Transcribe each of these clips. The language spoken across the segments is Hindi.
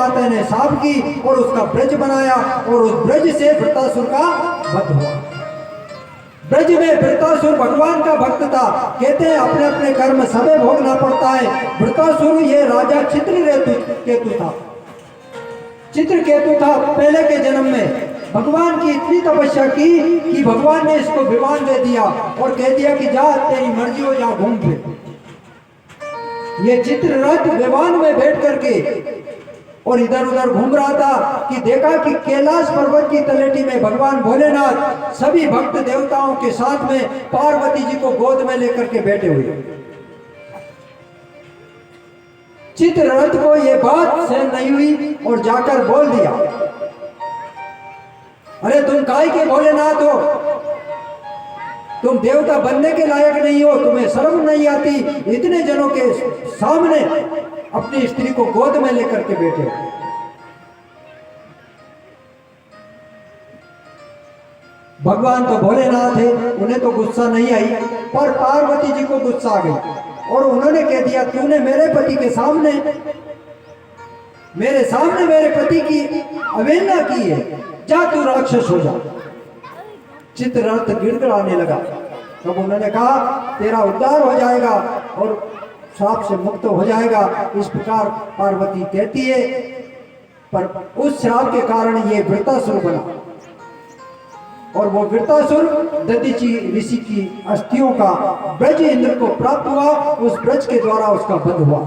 माता ने साफ की और उसका ब्रज बनाया और उस ब्रज से वृत्तासुर का वध हुआ। ब्रज में वृत्तासुर भगवान का भक्त था। कहते हैं अपने अपने कर्म सबे भोगना पड़ता है। वृत्तासुर ये राजा चित्रकेतु था। चित्रकेतु था पहले के जन्म में। भगवान की इतनी तपस्या की कि भगवान ने इसको विमान दे दिया और कह दिया कि जा तेरी मर्जी हो, जा घूम फिर। ये चित्ररथ विमान में बैठ करके और इधर उधर घूम रहा था कि देखा कि कैलाश पर्वत की तलेटी में भगवान भोलेनाथ सभी भक्त देवताओं के साथ में पार्वती जी को गोद में लेकर के बैठे हुए। चित्ररथ को ये बात सहन नहीं हुई और जाकर बोल दिया, अरे तुम काय के भोलेनाथ हो, तुम देवता बनने के लायक नहीं हो, तुम्हें शर्म नहीं आती, इतने जनों के सामने अपनी स्त्री को गोद में लेकर के बैठे हो। भगवान तो भोलेनाथ है, उन्हें तो गुस्सा नहीं आई, पर पार्वती जी को गुस्सा आ गई और उन्होंने कह दिया तूने मेरे पति के सामने मेरे पति की अवहेलना की है, जा तू राक्षस हो जा। चित्ररथ गिड़गिड़ाने लगा। तब उन्होंने कहा तेरा उद्धार हो जाएगा और श्राप से मुक्त हो जाएगा, इस प्रकार पार्वती कहती है। पर उस श्राप के कारण ये वृत्तासुर बना और वो वृत्तासुर दधीचि ऋषि की अस्थियों का ब्रज इंद्र को प्राप्त हुआ। उस ब्रज के द्वारा उसका वध हुआ।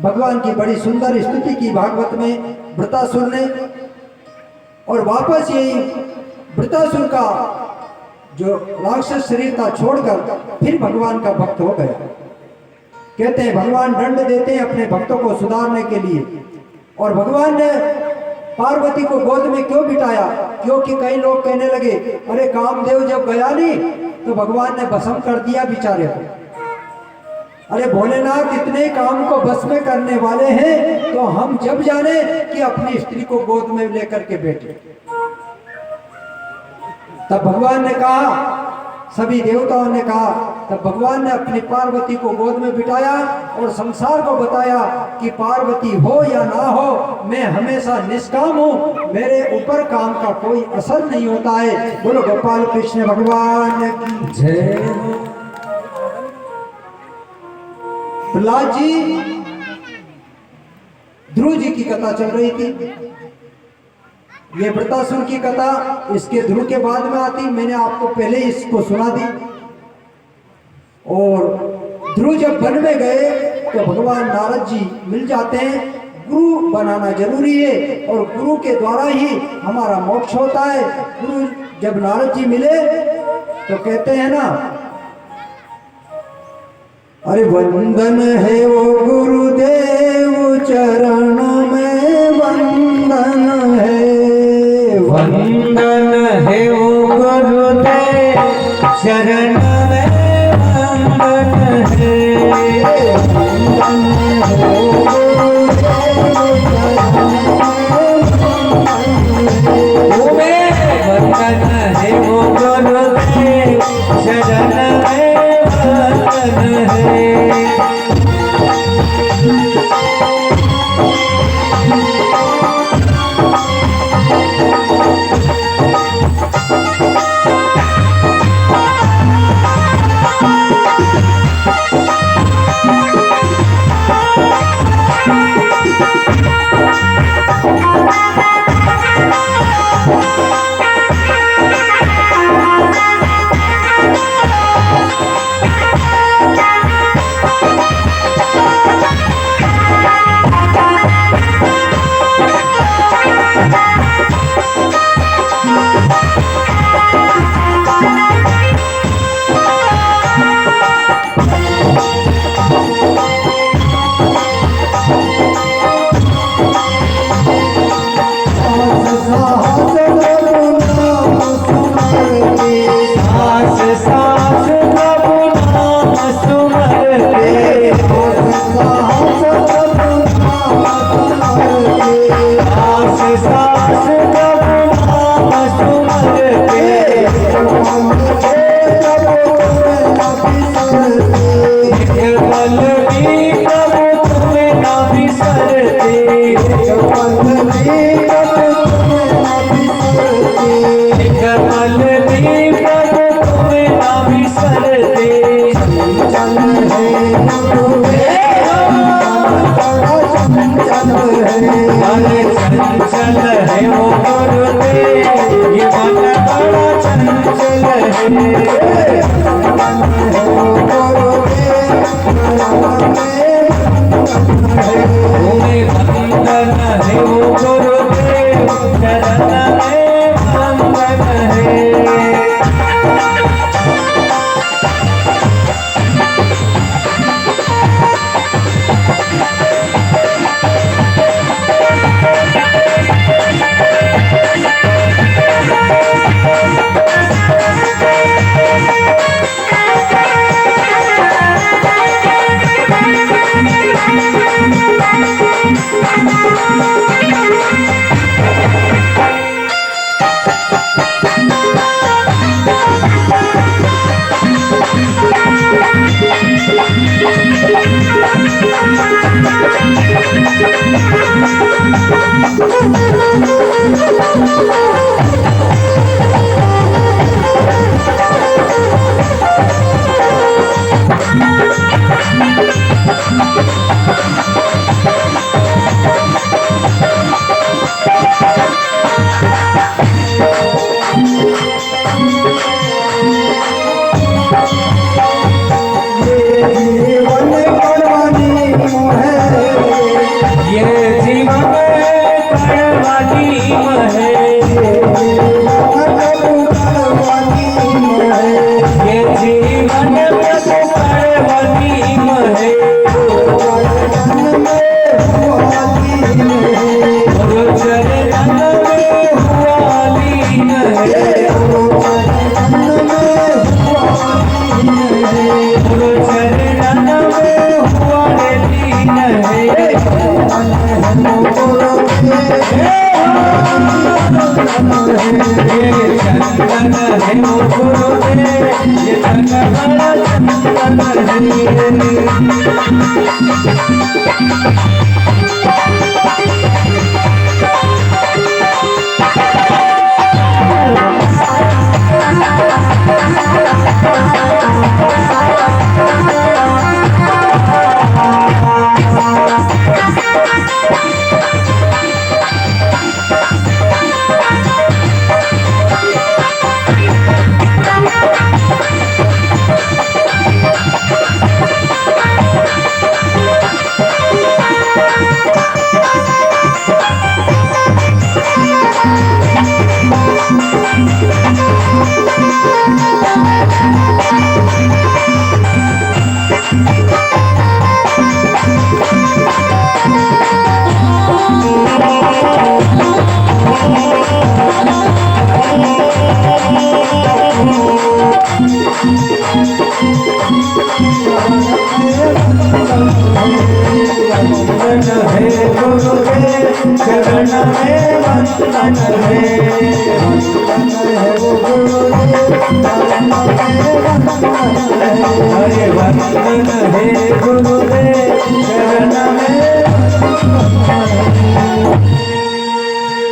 भगवान की बड़ी सुंदर स्तुति की भागवत में वृत्तासुर ने और वापस यही वृत्तासुर का जो राक्षस शरीर था छोड़कर फिर भगवान का भक्त हो गया। कहते हैं भगवान दंड देते हैं अपने भक्तों को सुधारने के लिए। और भगवान ने पार्वती को गोद में क्यों बिठाया? क्योंकि कई लोग कहने लगे अरे कामदेव जब गया नहीं तो भगवान ने भस्म कर दिया बेचारे को। अरे भोलेनाथ इतने काम को बस में करने वाले हैं तो हम जब जाने कि अपनी स्त्री को गोद में लेकर के बैठे। तब भगवान ने कहा, सभी देवताओं ने कहा, तब भगवान ने अपनी पार्वती को गोद में बिठाया और संसार को बताया कि पार्वती हो या ना हो मैं हमेशा निष्काम हूं, मेरे ऊपर काम का कोई असर नहीं होता है। बोलो गोपाल कृष्ण भगवान की जय। प्रहलाद जी ध्रुव जी की कथा चल रही थी। ये वृत्तासुर की कथा इसके ध्रुव के बाद में आती, मैंने आपको पहले इसको सुना दी। और ध्रुव जब वन में गए तो भगवान नारद जी मिल जाते हैं। गुरु बनाना जरूरी है और गुरु के द्वारा ही हमारा मोक्ष होता है। गुरु जब नारद जी मिले तो कहते हैं ना, अरे वंदन है वो गुरुदेव चरण में वंदन है, वंदन है वो गुरुदेव शरण में वंदन है, वंदन है वो वंदन है वो गुरुदेव शरण में वंदन है। तुम्हें वंदन है ओ गुरुदेव चरण में वंदन है।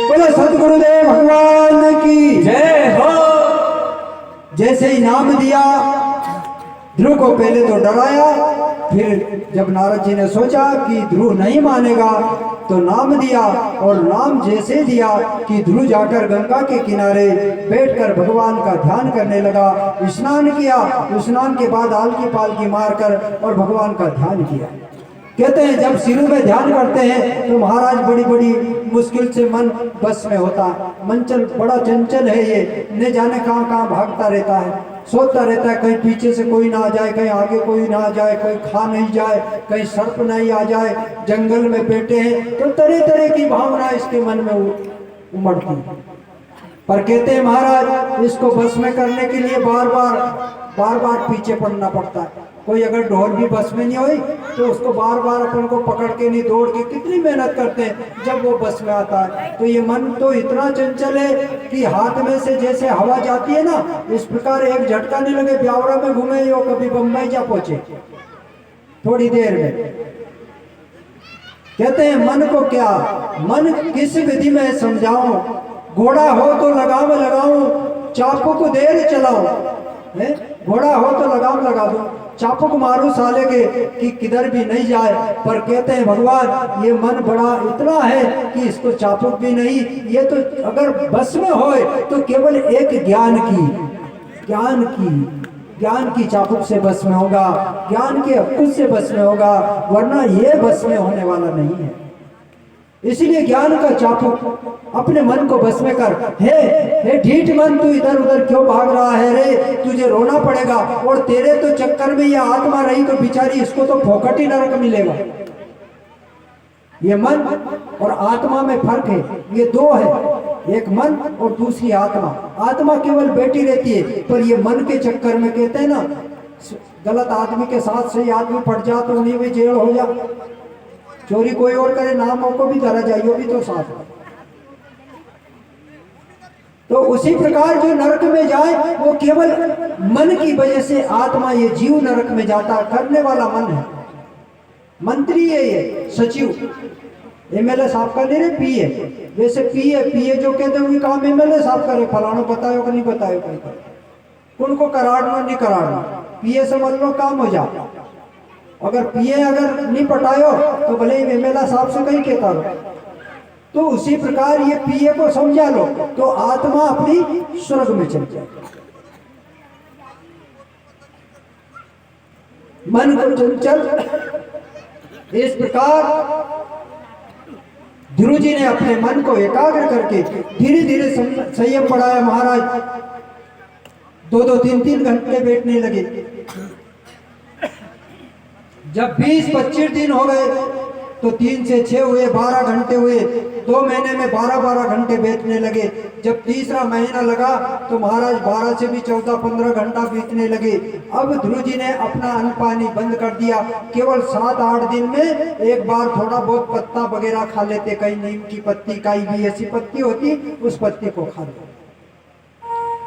बोले सतगुरुदेव भगवान की जय हो। जैसे ही नाम दिया, ध्रुव को पहले तो डराया, फिर जब नारद जी ने सोचा कि ध्रुव नहीं मानेगा तो नाम दिया, और नाम जैसे दिया कि ध्रुव जाकर गंगा के किनारे बैठकर भगवान का ध्यान करने लगा। स्नान किया, स्नान के बाद आलकी पालकी मारकर और भगवान का ध्यान किया। कहते हैं जब शुरू में ध्यान करते हैं तो महाराज बड़ी बड़ी मुश्किल से मन बस में होता है। मन बड़ा चंचल है, ये न जाने कहाँ कहाँ भागता रहता है, सोचता रहता है कहीं पीछे से कोई ना आ जाए, कहीं आगे कोई ना आ जाए, कोई खा नहीं जाए, कहीं सर्प नहीं आ जाए, जंगल में बैठे हैं तो तरह तरह की भावना इसके मन में उमड़ती है। पर कहते हैं महाराज इसको बस में करने के लिए बार बार पीछे पड़ना पड़ता है। कोई अगर ढोल भी बस में नहीं हुई तो उसको बार बार अपन को पकड़ के नहीं, दौड़ के कितनी मेहनत करते हैं जब वो बस में आता है। तो ये मन तो इतना चंचल है कि हाथ में से जैसे हवा जाती है ना, इस प्रकार एक झटका नहीं लगे ब्यावरा में घूमे यो कभी बम्बई जा पहुंचे थोड़ी देर में। कहते हैं मन को क्या, मन किस विधि में समझाऊं, घोड़ा हो तो लगाम लगाऊं, चापुक देर चलाऊं, घोड़ा हो तो लगाम लगा दूं, चापुक मारू साले के कि किधर भी नहीं जाए। पर कहते हैं भगवान ये मन बड़ा इतना है कि इसको चापुक भी नहीं, ये तो अगर बस में होए तो केवल एक ज्ञान की ज्ञान की चाबुक से बस में होगा, ज्ञान के अक्कुश से बस में होगा, वरना ये बस में होने वाला नहीं है। इसलिए ज्ञान का चाबुक अपने मन को बस में कर। हे ढीठ मन, तू इधर उधर क्यों भाग रहा है रे? तुझे रोना पड़ेगा। और तेरे तो चक्कर में ये आत्मा रही तो बेचारी, इसको तो फोकट ही नरक मिलेगा। ये मन और आत्मा में फर्क है, ये दो है, एक मन और दूसरी आत्मा। आत्मा केवल बैठी रहती है, पर ये मन के चक्कर में, कहते हैं ना, गलत आदमी के साथ सही आदमी पड़ जा तो उन्हीं में जेल हो जा। चोरी कोई और करे, नामों को भी धरा जाइए, भी तो साथ। तो उसी प्रकार जो नरक में जाए वो केवल मन की वजह से, आत्मा ये जीव नरक में जाता, करने वाला मन है, मंत्री है ये, सचिव। एमएलए साहब का नहीं रे, पीए। वैसे पीए जो कहते हैं काम एमएलए साहब करे, फलाना बतायो कि नहीं बतायो, उनको कराड़ना नहीं कराड़ना, पीए से मतलब काम हो जा। अगर पीए अगर नहीं पटायो तो भले ही एमएलए साहब से कहीं कहता रहो। तो उसी प्रकार ये पीए को समझा लो तो आत्मा अपनी स्वर्ग में चल जाए। मन को चंचल, इस प्रकार ध्रुव जी ने अपने मन को एकाग्र करके धीरे धीरे संयम बढ़ाया। महाराज 2-2, 3-3 घंटे बैठने लगे। जब 20-25 दिन हो गए तो 3 से 6 हुए, 12 घंटे हुए, 2 महीने में 12-12 घंटे बैठने लगे। जब तीसरा महीना लगा तो महाराज 12 से भी 14-15 घंटा बीतने लगे। अब ध्रुव जी ने अपना अन्न पानी बंद कर दिया। केवल 7-8 दिन में एक बार थोड़ा बहुत पत्ता वगैरह खा लेते, कहीं नीम की पत्ती, कहीं भी ऐसी पत्ती होती उस पत्ती को खा लेते।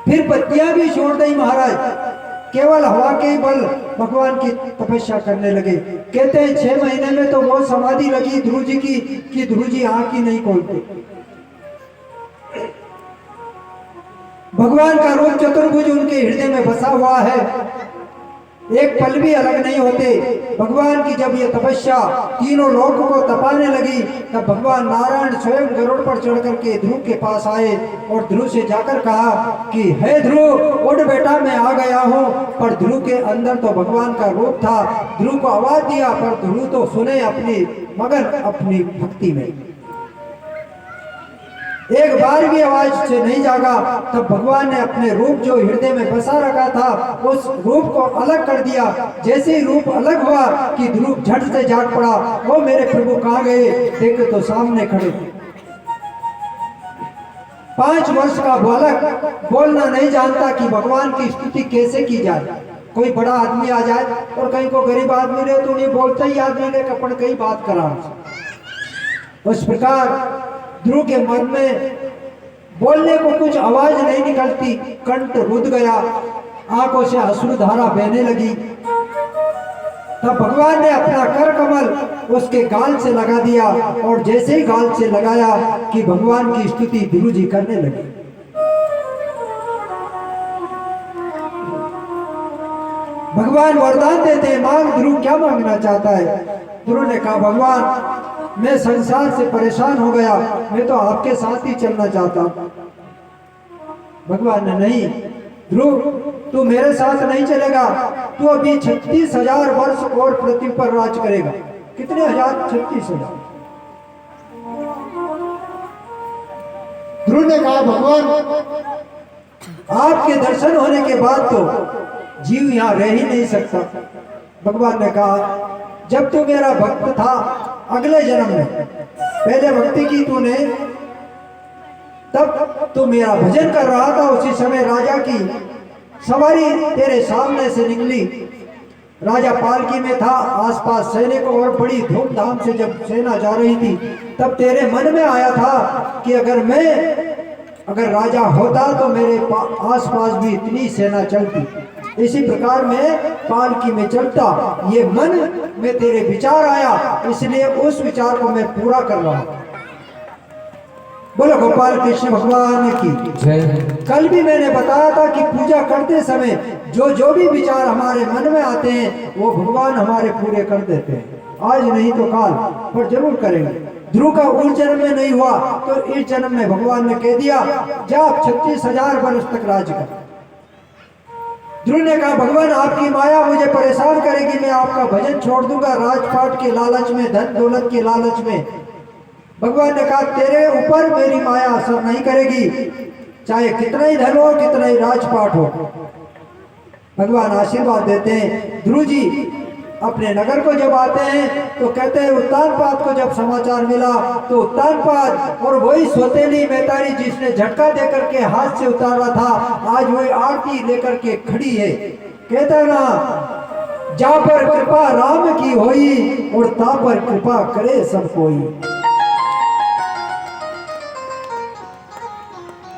फिर पत्तियां भी छोड़ दी महाराज, केवल हवा के ही बल भगवान की तपस्या करने लगे। कहते हैं 6 महीने में तो वो समाधि लगी ध्रुव जी की कि ध्रुव जी आंख ही नहीं खोलते। भगवान का रूप चतुर्भुज उनके हृदय में बसा हुआ है, एक पल भी अलग नहीं होते। भगवान की जब ये तपस्या तीनों लोक को तपाने लगी तब भगवान नारायण स्वयं गरुड़ पर चढ़ करके ध्रुव के पास आए और ध्रुव से जाकर कहा कि हे ध्रुव, उठ बेटा, मैं आ गया हूँ। पर ध्रुव के अंदर तो भगवान का रूप था। ध्रुव को आवाज दिया पर ध्रुव तो सुने अपनी मगन अपनी भक्ति में, एक बार भी आवाज से नहीं जागा। तब भगवान ने अपने रूप जो हृदय में बसा रखा था उस रूप को अलग कर दिया। जैसे ही रूप अलग हुआ कि ध्रुव झट से जाग पड़ा, वो मेरे प्रभु कहाँ गए? देखे तो सामने खड़े। 5 वर्ष का बालक बोलना नहीं जानता कि भगवान की स्तुति कैसे की जाए। कोई बड़ा आदमी आ जाए और कहीं को गरीब आदमी रहे तो नहीं बोलता ही आदमी ने कपड़ कहीं बात करा। उस प्रकार ध्रुव के मन में बोलने को कुछ आवाज नहीं निकलती, कंठ रुध गया, आंखों से अश्रु धारा बहने लगी। तब भगवान ने अपना कर कमल उसके गाल से लगा दिया और जैसे ही गाल से लगाया कि भगवान की स्तुति ध्रुव जी करने लगे। भगवान वरदान देते, मांग ध्रुव, क्या मांगना चाहता है? ध्रुव ने कहा भगवान, मैं संसार से परेशान हो गया, मैं तो आपके साथ ही चलना चाहता हूं। भगवान ने नहीं, ध्रुव तू मेरे साथ नहीं चलेगा, तू अभी 36,000 वर्ष और पृथ्वी पर राज करेगा। कितने हजार? 36,000। ध्रुव ने कहा भगवान, आपके दर्शन होने के बाद तो जीव यहाँ रह ही नहीं सकता। भगवान ने कहा जब तू मेरा भक्त था अगले जन्म में, पहले भक्ति की तूने, तब तू मेरा भजन कर रहा था, उसी समय राजा की सवारी तेरे सामने से निकली। राजा पालकी में था, आसपास सैनिक और बड़ी धूमधाम से जब सेना जा रही थी तब तेरे मन में आया था कि अगर राजा होता तो मेरे आसपास भी इतनी सेना चलती। इसी प्रकार मैं पालकी में चलता, ये मन में तेरे विचार आया, इसलिए उस विचार को मैं पूरा कर रहा हूं। बोलो गोपाल कृष्ण भगवान की जय। कल भी मैंने बताया था कि पूजा करते समय जो भी विचार हमारे मन में आते हैं वो भगवान हमारे पूरे कर देते हैं। आज नहीं तो काल पर जरूर करेंगे। ध्रुव का उस जन्म में नहीं हुआ तो इस जन्म में भगवान ने कह दिया जा 36,000 वर्ष तक राज कर। ध्रुव ने कहा भगवान आपकी माया मुझे परेशान करेगी, मैं आपका भजन छोड़ दूंगा राजपाट के लालच में, धन दौलत के लालच में। भगवान ने कहा तेरे ऊपर मेरी माया असर नहीं करेगी, चाहे कितना ही धन हो कितना ही राजपाट हो। भगवान आशीर्वाद देते हैं। ध्रुव जी अपने नगर को जब आते हैं तो कहते हैं उत्तानपाद को जब समाचार मिला तो उत्तानपाद और वही सौतेली मैतारी जिसने झटका देकर के हाथ से उतारा था, आज वही आरती लेकर के खड़ी है। कहते हैं ना, जा पर कृपा राम की होई और ता पर कृपा करे सब कोई।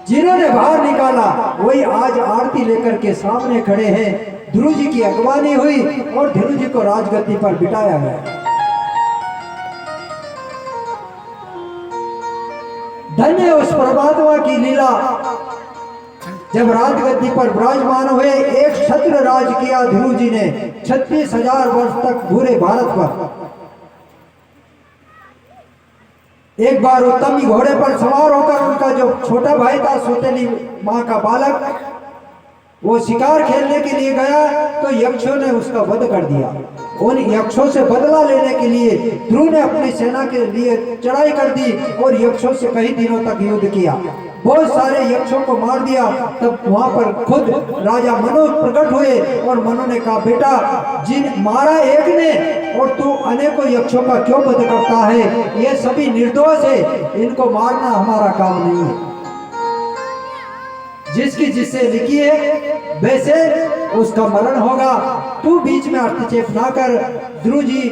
जिन्होंने बाहर निकाला वही आज आरती लेकर के सामने खड़े हैं। ध्रुव जी की अगवानी हुई और ध्रुव जी को राजगद्दी पर बिठाया गया। धन्य उस परमात्मा की लीला, जब राजगद्दी पर विराजमान हुए, एक छत्र राज किया ध्रुव जी ने 36,000 वर्ष तक पूरे भारत पर। एक बार उत्तम घोड़े पर सवार होकर उनका जो छोटा भाई था सौतेली मां का बालक, वो शिकार खेलने के लिए गया तो यक्षों ने उसका वध कर दिया। उन यक्षों से बदला लेने के लिए ध्रुव ने अपनी सेना के लिए चढ़ाई कर दी और यक्षों से कई दिनों तक युद्ध किया, बहुत सारे यक्षों को मार दिया। तब वहां पर खुद राजा मनु प्रकट हुए और मनु ने कहा बेटा, जिन मारा एक ने और तू अनेकों यक्षों का क्यों वध करता है? ये सभी निर्दोष है, इनको मारना हमारा काम नहीं है। जिसकी जिससे लिखी है वैसे उसका मरण होगा, तू बीच में हस्तक्षेप ना कर। ध्रुव जी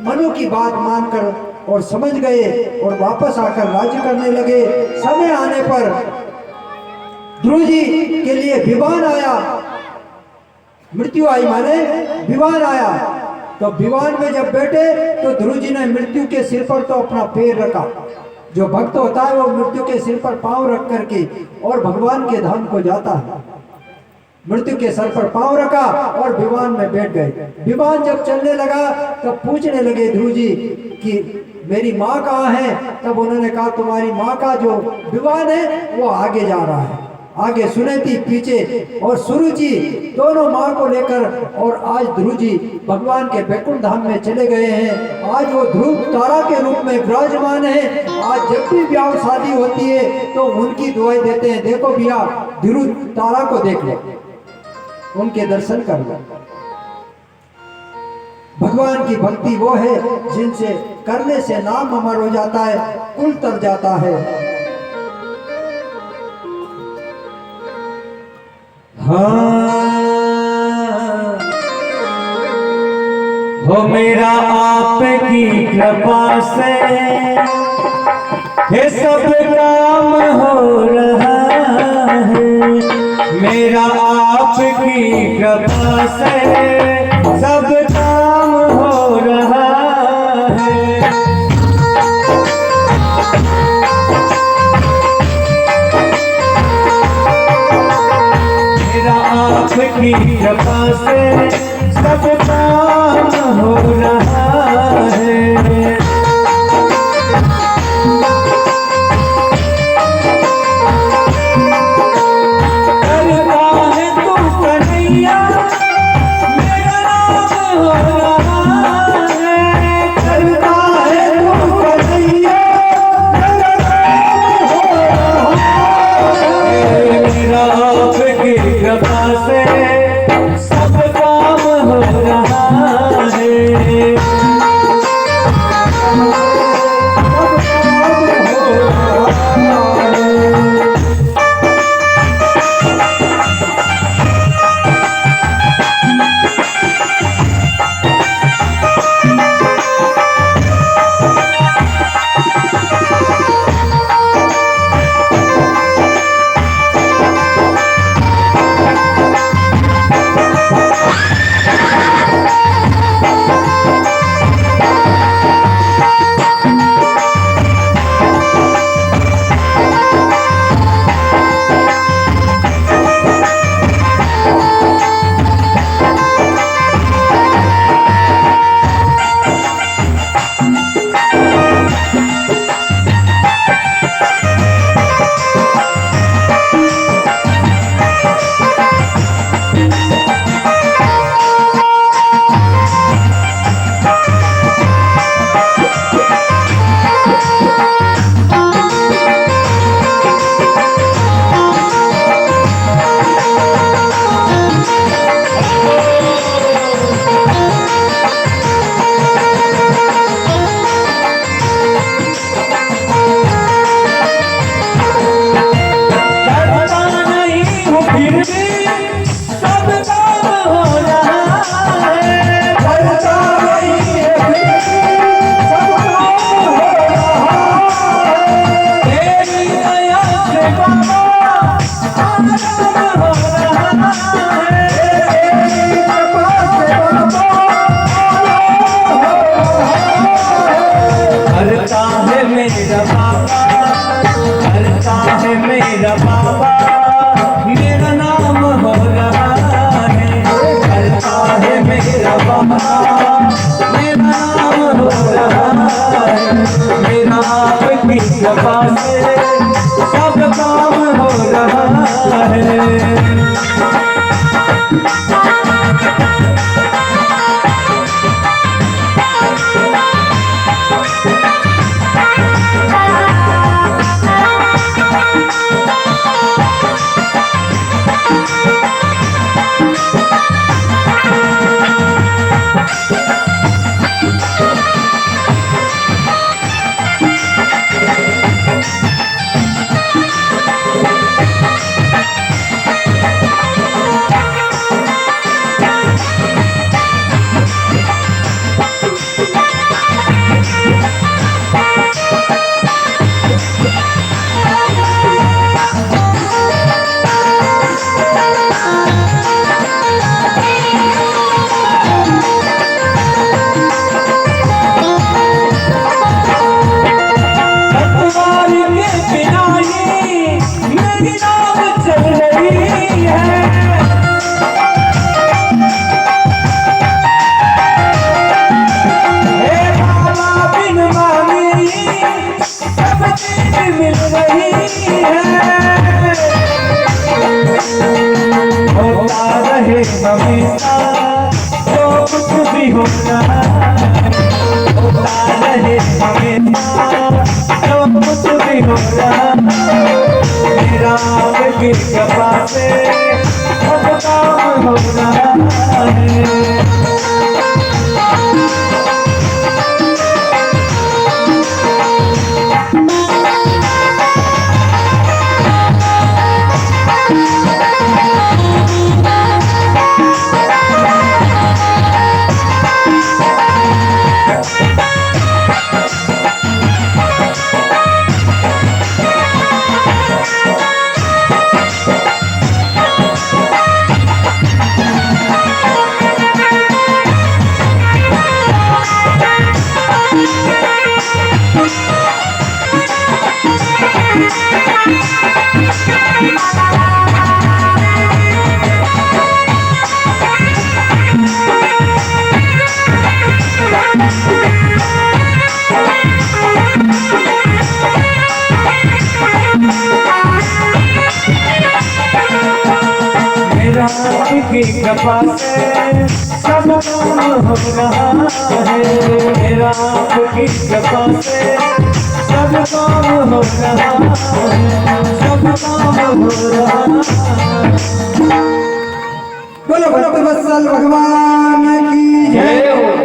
मनु की बात मानकर और समझ गए और वापस आकर राज्य करने लगे। समय आने पर ध्रुव जी के लिए विमान आया, मृत्यु आई माने विमान आया। तो विमान में जब बैठे तो ध्रुव जी ने मृत्यु के सिर पर तो अपना पैर रखा। जो भक्त होता है वो मृत्यु के सिर पर पांव रख करके और भगवान के धाम को जाता है। मृत्यु के सर पर पांव रखा और विमान में बैठ गए। विमान जब चलने लगा तब पूछने लगे ध्रुव जी कि मेरी माँ कहाँ है? तब उन्होंने कहा तुम्हारी माँ का जो विमान है वो आगे जा रहा है। आगे सुनेती पीछे और सुरुचि दोनों माँ को लेकर और आज ध्रुव जी भगवान के बैकुंठ धाम में चले गए हैं। आज वो ध्रुव तारा के रूप में विराजमान है। आज जब भी ब्याह शादी होती है तो उनकी दुआई देते हैं, देखो भैया ध्रुव तारा को देख लो, उनके दर्शन कर लो। भगवान की भक्ति वो है जिनसे करने से नाम अमर हो जाता है, कुल तर जाता है। हाँ हो मेरा आपकी कृपा से ये सब काम हो रहा है। मेरा आपकी कृपा से सब काम हो रहा है। मेरा आपकी कृपा से सब काम हो रहा है। सब काम हो रहा है। कृपा से सब काम हो रहा है। हमेशा जो कुछ भी होना होता रहे, हमेशा जो कुछ भी होना मेरा की कृपा से सब काम हो रहा है। की कृपा से सब काम हो रहा है, मेरा की कृपा से सब काम हो रहा है, सब काम हो रहा है। बोलो भक्त वत्सल भगवान की जय।